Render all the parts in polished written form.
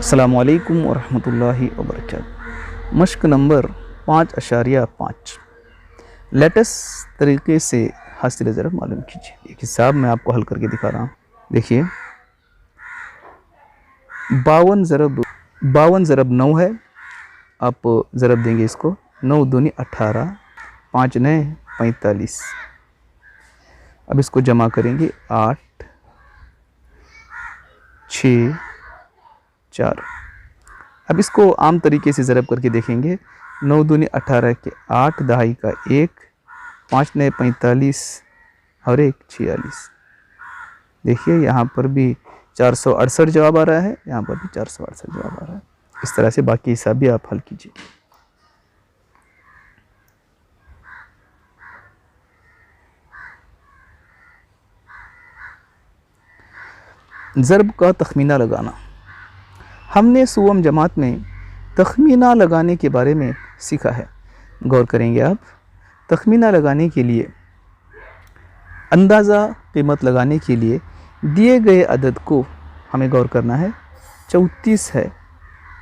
अस्सलामुअलैकुम वरहमतुल्लाहि वबरकातुहू। मश्क number 5.5 latest तरीके से हासिल ज़रब मालूम कीजिए। एक हिसाब मैं आपको हल करके दिखा रहा हूँ। देखिए 52 ज़रब 9 है। आप ज़रब देंगे इसको, 9 दूनी 18, 5 9 45। अब इसको जमा करेंगे 8 6 4। अब इसको आम तरीके से ज़रब करके देखेंगे। 9 दूनी 18 के 8, दहाई का 1, 5 9 45 और 1 46। देखिए यहाँ पर भी 468 जवाब आ रहा है, यहाँ पर भी 468 जवाब आ रहा है। इस तरह से बाकी हिसाब भी आप हल कीजिए। ज़रब का तखमीना लगाना। हमने सुवम जमात में तखमीना लगाने के बारे में सीखा है। गौर करेंगे आप। तखमीना लगाने के लिए, अंदाज़ा कीमत लगाने के लिए दिए गए अदद को हमें गौर करना है। 34 है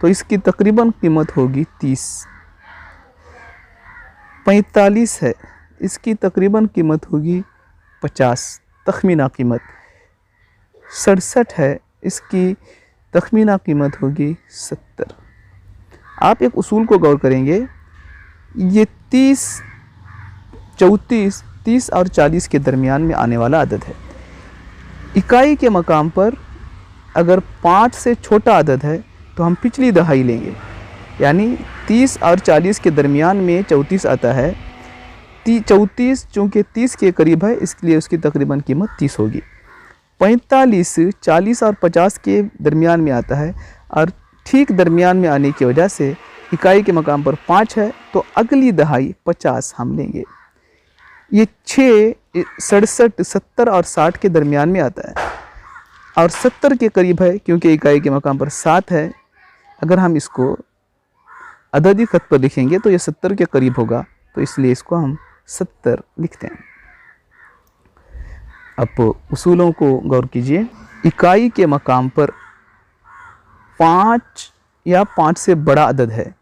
तो इसकी तकरीबन कीमत होगी 30। 45 है, इसकी तकरीबन कीमत होगी 50, तखमीना कीमत। 67 है, इसकी तखमीना कीमत होगी 70। आप एक उसूल को गौर करेंगे। ये 30, 34, 30 और 40 के दरमियान में आने वाला अदद है। इकाई के मकाम पर अगर 5 से छोटा अदद है तो हम पिछली दहाई लेंगे, यानी 30 और 40 के दरमियान में 34 आता है। 34 चूँकि 30 के करीब है, इसलिए उसकी तकरीबन कीमत 30 होगी। 45 40 और 50 के दरमियान में आता है और ठीक दरमियान में आने की वजह से इकाई के मकाम पर 5 है तो अगली दहाई 50 हम लेंगे। ये 6 67 70 और 60 के दरमियान में आता है और 70 के करीब है क्योंकि इकाई के मकाम पर 7 है। अगर हम इसको अददी खत पर लिखेंगे तो ये 70 के करीब होगा, तो इसलिए इसको हम 70 लिखते हैं। अब उसूलों को गौर कीजिए। इकाई के मकाम पर 5 या 5 से बड़ा अदद है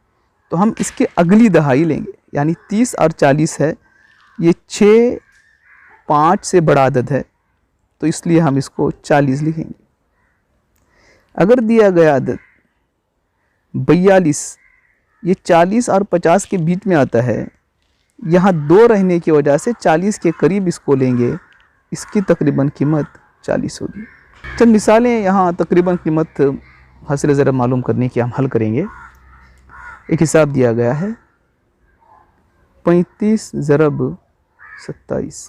तो हम इसके अगली दहाई लेंगे, यानी 30 और 40 है। ये 6 5 से बड़ा अदद है तो इसलिए हम इसको 40 लिखेंगे। अगर दिया गया अदद 42, ये 40 और 50 के बीच में आता है। यहाँ 2 रहने की वजह से 40 के करीब इसको लेंगे, इसकी तकरीबन कीमत 40 होगी। चंद मिसालें यहाँ तकरीबन कीमत हासिल ज़रब मालूम करने की हम हल करेंगे। एक हिसाब दिया गया है 35 ज़रब 27।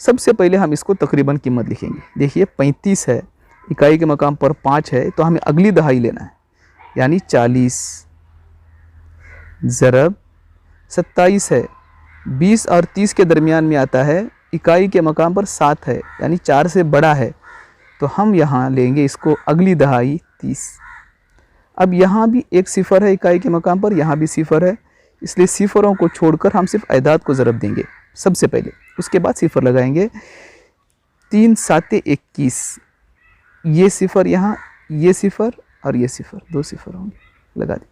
सबसे पहले हम इसको तकरीबन कीमत लिखेंगे। देखिए 35 है, इकाई के मकाम पर 5 है तो हमें अगली दहाई लेना है, यानी 40 ज़रब 27 है। 20 और 30 के दरमियान में आता है, इकाई के मकाम पर 7 है यानी 4 से बड़ा है तो हम यहाँ लेंगे इसको अगली दहाई 30। अब यहाँ भी एक सिफ़र है इकाई के मकाम पर, यहाँ भी सिफ़र है, इसलिए सिफ़रों को छोड़कर हम सिर्फ अदाद को ज़रब देंगे सबसे पहले, उसके बाद सिफ़र लगाएंगे। 3 7 21, ये सिफ़र यहाँ, ये सिफ़र और ये सिफ़र, 2 सिफ़र होंगे, लगा दें।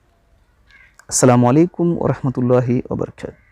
अस्सलामु अलैकुम वरहमतुल्लाहि वबरकातुहू।